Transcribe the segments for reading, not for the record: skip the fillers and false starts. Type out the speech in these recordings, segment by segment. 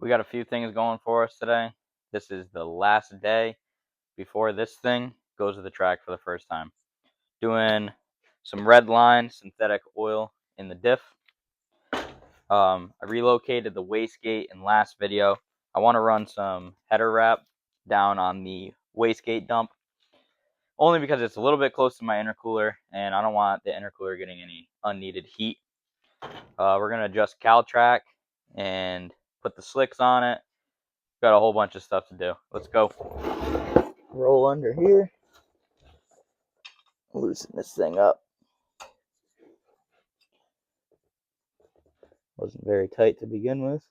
We got a few things going for us today. This is the last day before this thing goes to the track for the first time. Doing some red line synthetic oil in the diff. I relocated the wastegate in last video. I want to run some header wrap down on the wastegate dump, only because it's a little bit close to my intercooler and I don't want the intercooler getting any unneeded heat. We're going to adjust CalTrack and put the slicks on it. Got a whole bunch of stuff to do. Let's go. Roll under here. Loosen this thing up. Wasn't very tight to begin with.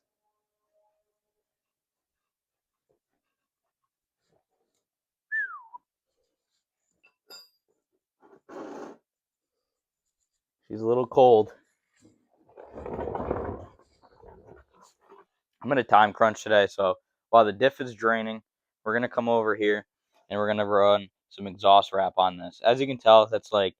She's a little cold. I'm gonna time crunch today, so while the diff is draining, we're gonna come over here and we're gonna run some exhaust wrap on this. As you can tell, that's like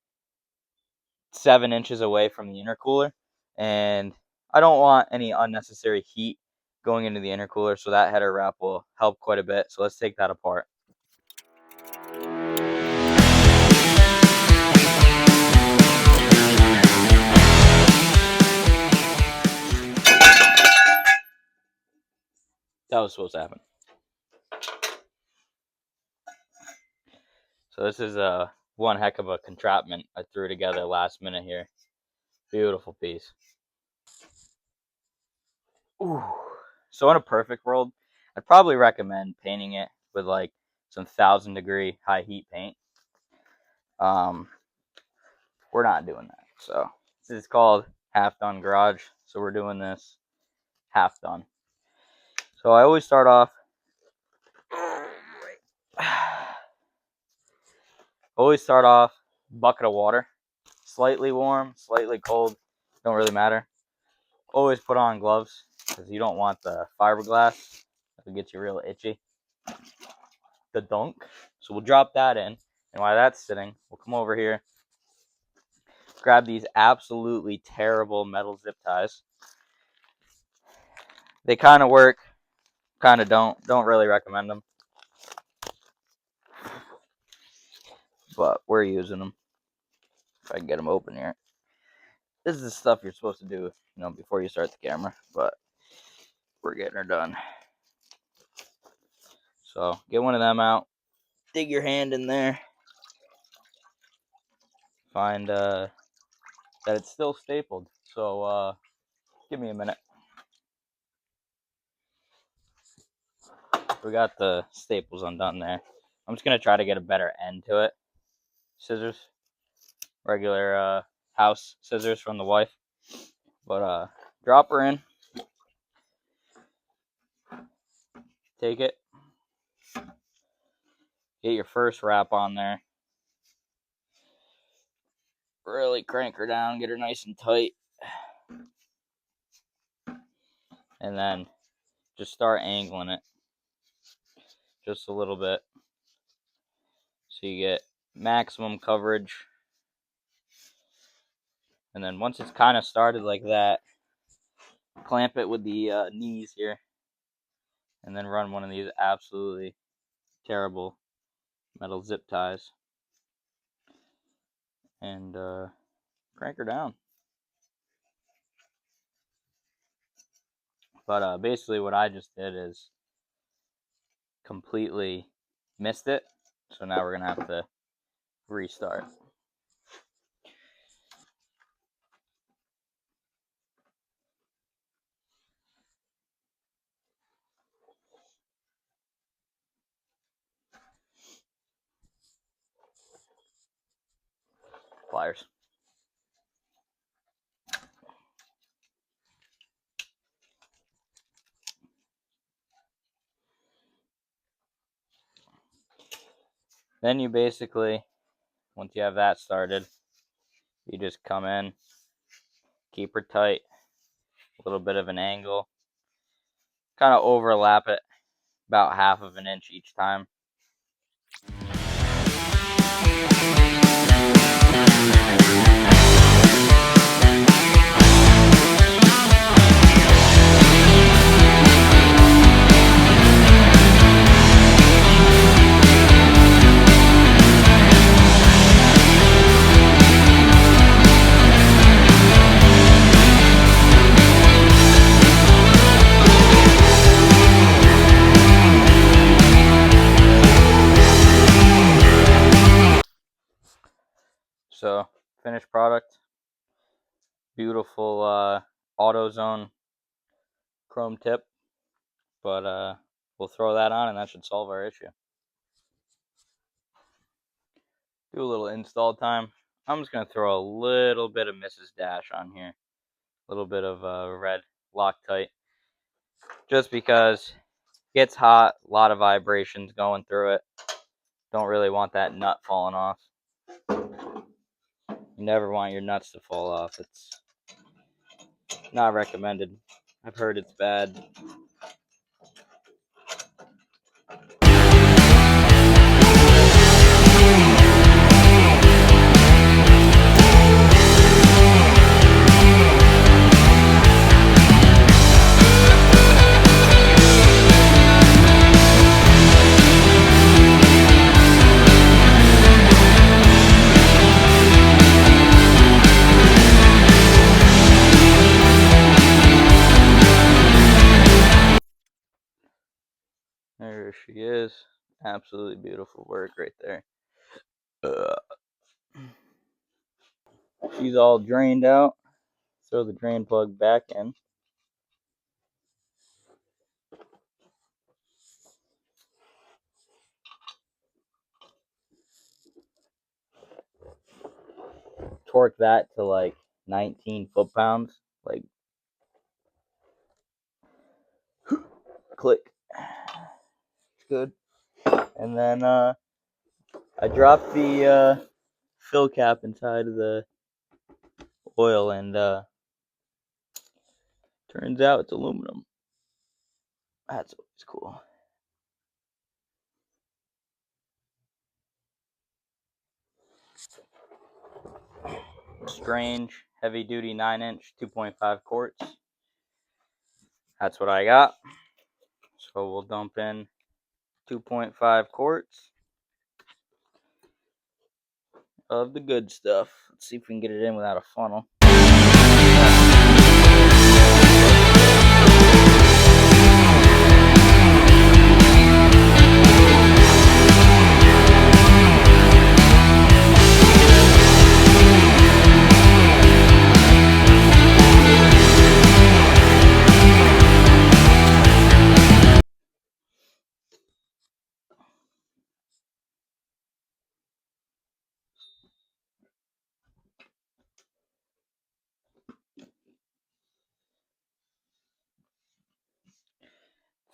7 inches away from the intercooler, and I don't want any unnecessary heat going into the intercooler, so that header wrap will help quite a bit. So let's take that apart. That was supposed to happen. So this is one heck of a contraption I threw together last minute here. Beautiful piece. Ooh. So in a perfect world, I'd probably recommend painting it with like some 1,000-degree high heat paint. We're not doing that. So this is called half done garage. So we're doing this half done. So I always start off. Bucket of water, slightly warm, slightly cold, don't really matter. Always put on gloves because you don't want the fiberglass. It'll get you real itchy. The dunk. So we'll drop that in, and while that's sitting, we'll come over here, grab these absolutely terrible metal zip ties. They kind of work, kind of don't really recommend them, but we're using them. If I can get them open here. This is the stuff you're supposed to do, before you start the camera, but we're getting her done. So get one of them out, dig your hand in there, find that it's still stapled. So give me a minute. We got the staples undone there. I'm just gonna try to get a better end to it. Scissors, regular house scissors from the wife, but drop her in, take it, get your first wrap on there, really crank her down, get her nice and tight, and then just start angling it just a little bit so you get maximum coverage. And then once it's kind of started like that, clamp it with the knees here, and then run one of these absolutely terrible metal zip ties and crank her down. But basically what I just did is completely missed it, so now we're gonna have to restart. Pliers. Then you basically, once you have that started, you just come in, keep her tight, a little bit of an angle, kind of overlap it about 1/2 of an inch each time. So, finished product. Beautiful AutoZone chrome tip. But we'll throw that on and that should solve our issue. Do a little install time. I'm just going to throw a little bit of Mrs. Dash on here. A little bit of red Loctite. Just because it gets hot, a lot of vibrations going through it. Don't really want that nut falling off. You never want your nuts to fall off. It's not recommended. I've heard it's bad. There she is. Absolutely beautiful work right there. She's all drained out. Throw the drain plug back in. Torque that to like 19 foot-pounds. Like, click. Good. And then I dropped the fill cap inside of the oil, and turns out it's aluminum. That's always cool. Strange heavy duty 9-inch 2.5 quarts. That's what I got. So we'll dump in 2.5 quarts of the good stuff. Let's see if we can get it in without a funnel.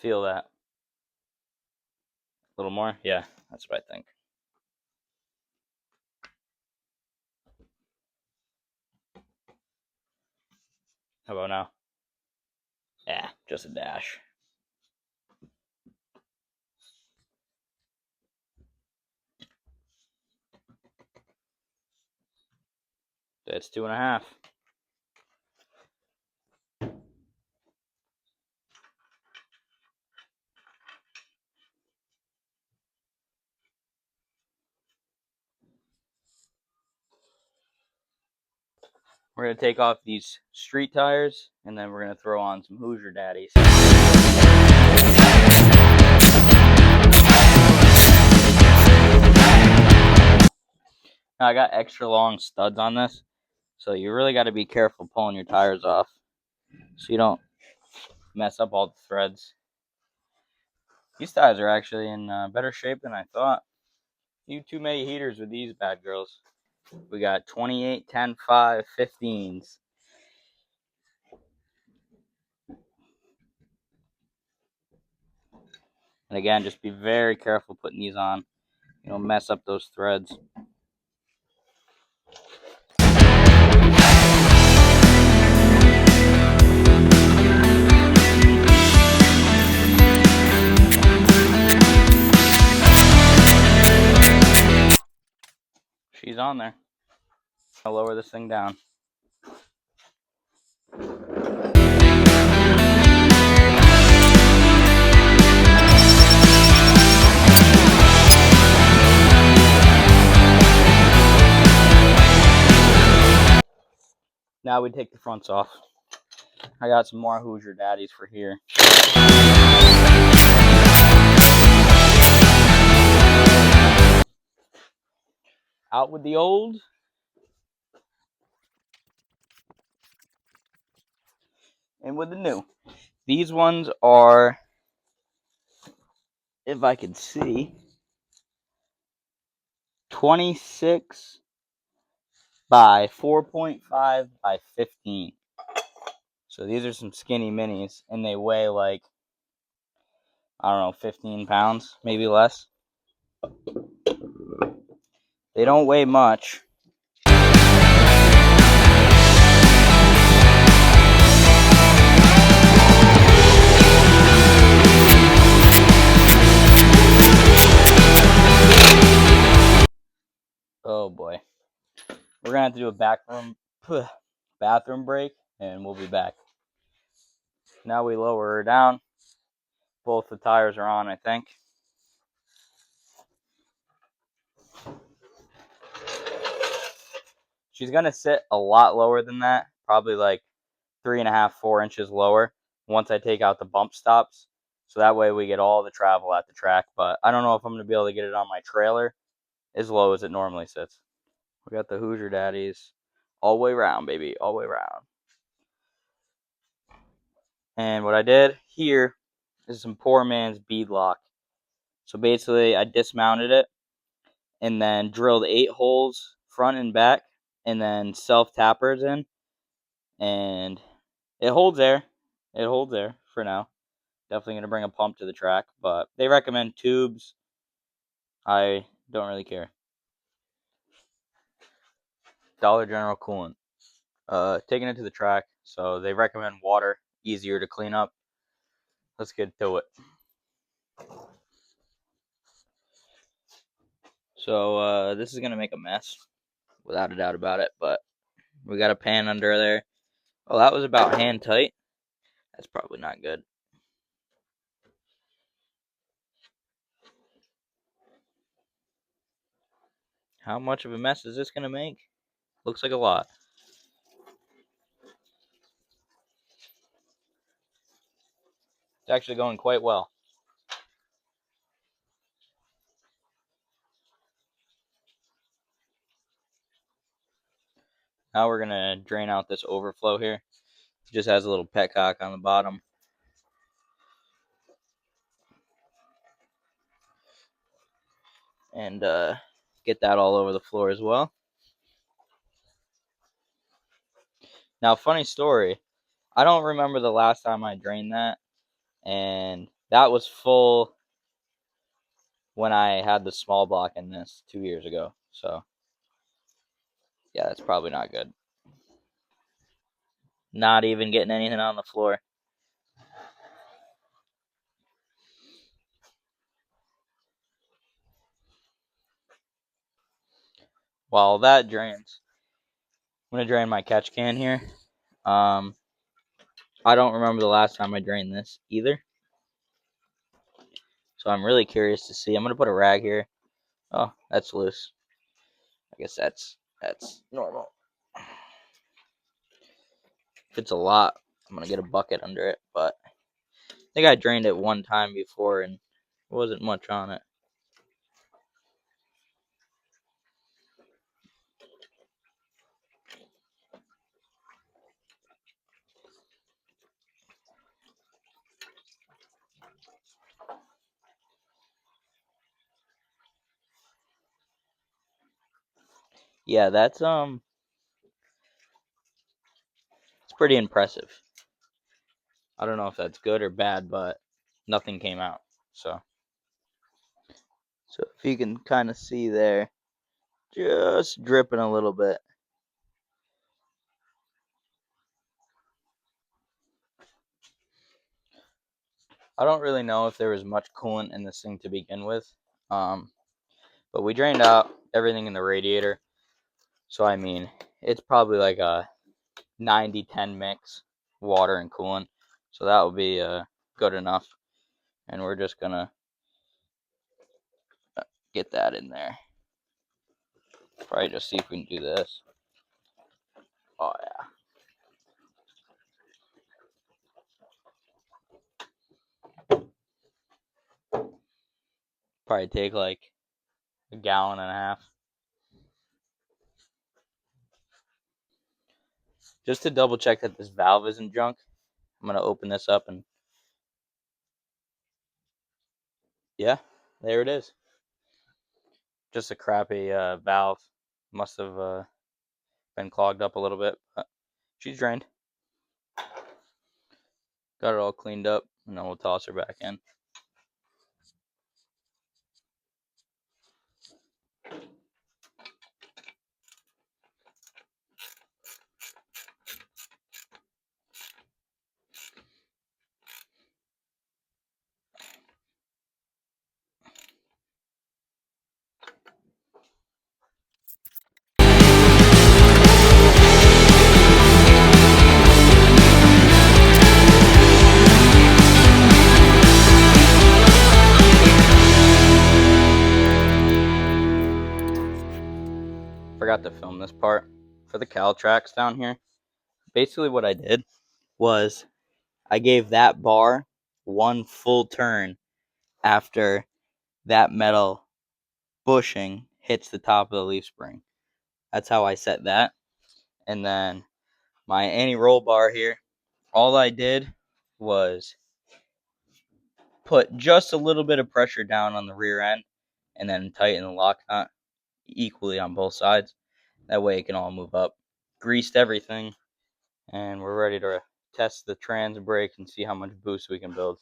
Feel that. A little more? Yeah, that's what I think. How about now? Yeah, just a dash. That's 2.5. We're going to take off these street tires, and then we're going to throw on some Hoosier Daddies. Now, I got extra long studs on this, so you really got to be careful pulling your tires off so you don't mess up all the threads. These tires are actually in better shape than I thought. You too many heaters with these bad girls. We got 28, 10, 5, 15s. And again, just be very careful putting these on. You don't mess up those threads. She's on there. I'll lower this thing down. Now we take the fronts off. I got some more Hoosier Daddies for here. Out with the old, and with the new. These ones are, if I can see, 26 by 4.5 by 15. So these are some skinny minis, and they weigh like, I don't know, 15 pounds, maybe less. They don't weigh much. Oh boy. We're gonna have to do a bathroom break, and we'll be back. Now we lower her down. Both the tires are on, I think. She's gonna sit a lot lower than that, probably like 3.5, 4 inches lower once I take out the bump stops. So that way we get all the travel at the track. But I don't know if I'm gonna be able to get it on my trailer as low as it normally sits. We got the Hoosier Daddies all the way around, baby, all the way around. And what I did here is some poor man's bead lock. So basically, I dismounted it and then drilled 8 holes front and back, and then self tappers in, and it holds air. It holds air for now. Definitely gonna bring a pump to the track, but they recommend tubes. I don't really care. Dollar General coolant. Taking it to the track, so they recommend water, easier to clean up. Let's get to it. So this is gonna make a mess, without a doubt about it. But we got a pan under there. Oh, that was about hand tight. That's probably not good. How much of a mess is this gonna make? Looks like a lot. It's actually going quite well. Now we're gonna drain out this overflow here. It just has a little petcock on the bottom. And get that all over the floor as well. Now, funny story. I don't remember the last time I drained that, and that was full when I had the small block in this 2 years ago. So, yeah, that's probably not good. Not even getting anything on the floor. While that drains, I'm gonna drain my catch can here. I don't remember the last time I drained this either. So I'm really curious to see. I'm gonna put a rag here. Oh, that's loose. I guess that's normal. If it's a lot, I'm gonna get a bucket under it. But I think I drained it one time before, and there wasn't much on it. Yeah, that's it's pretty impressive. I don't know if that's good or bad, but nothing came out. So if you can kind of see there, just dripping a little bit. I don't really know if there was much coolant in this thing to begin with, but we drained out everything in the radiator. So I mean, it's probably like a 90-10 mix, water and coolant. So that will be good enough. And we're just gonna get that in there. Probably just see if we can do this. Oh yeah. Probably take like a gallon and a half. Just to double check that this valve isn't junk, I'm going to open this up and yeah, there it is. Just a crappy valve. Must have been clogged up a little bit, but she's drained. Got it all cleaned up, and then we'll toss her back in. Forgot to film this part for the cowl tracks down here. Basically what I did was I gave that bar one full turn after that metal bushing hits the top of the leaf spring. That's how I set that. And then my anti-roll bar here, all I did was put just a little bit of pressure down on the rear end and then tighten the lock nut equally on both sides. That way it can all move up. Greased everything, and we're ready to test the trans brake and see how much boost we can build.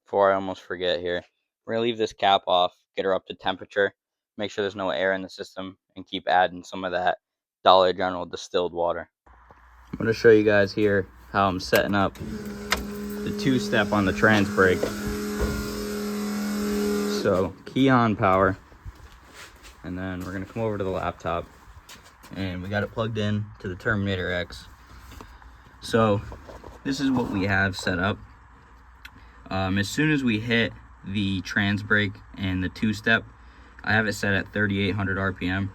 Before I almost forget here, we're going to leave this cap off, get her up to temperature, make sure there's no air in the system, and keep adding some of that Dollar General distilled water. I'm going to show you guys here how I'm setting up the two-step on the trans brake. So, key on power, and then we're going to come over to the laptop, and we got it plugged in to the Terminator X. So, this is what we have set up. As soon as we hit the trans brake and the two-step, I have it set at 3,800 RPM.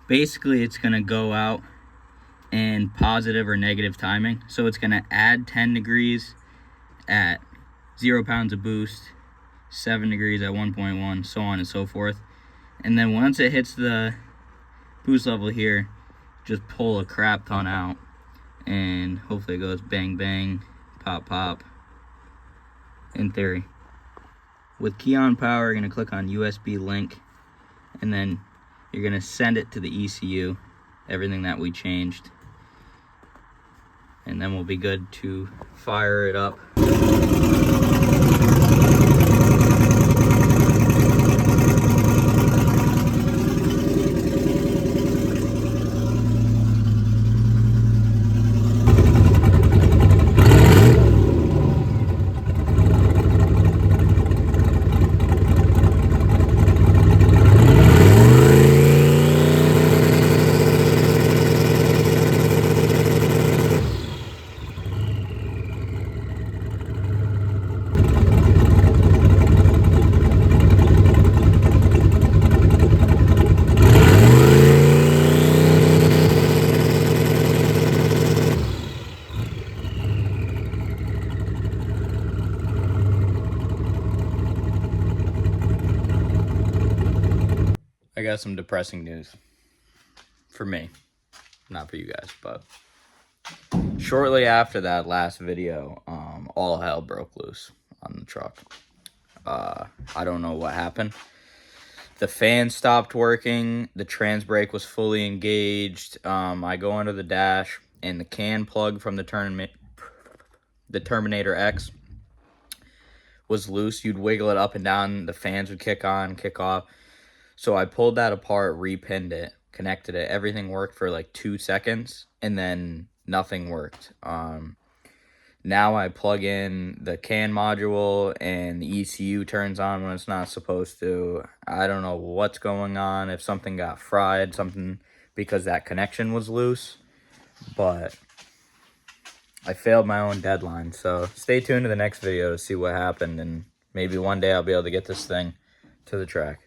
Basically, it's going to go out in positive or negative timing. So it's going to add 10 degrees at 0 pounds of boost, 7 degrees at 1.1, so on and so forth. And then once it hits the boost level here, just pull a crap ton out. And hopefully it goes bang, bang, pop, pop. In theory. With key on power, you're going to click on USB link, and then you're going to send it to the ECU, everything that we changed, and then we'll be good to fire it up. I got some depressing news for me, not for you guys, but shortly after that last video, all hell broke loose on the truck. I don't know what happened. The fan stopped working. The trans brake was fully engaged. I go under the dash, and the can plug from the Terminator X was loose. You'd wiggle it up and down. The fans would kick on, kick off. So I pulled that apart, repinned it, connected it. Everything worked for like 2 seconds, and then nothing worked. Now I plug in the CAN module, and the ECU turns on when it's not supposed to. I don't know what's going on, if something got fried, because that connection was loose. But I failed my own deadline, so stay tuned to the next video to see what happened, and maybe one day I'll be able to get this thing to the track.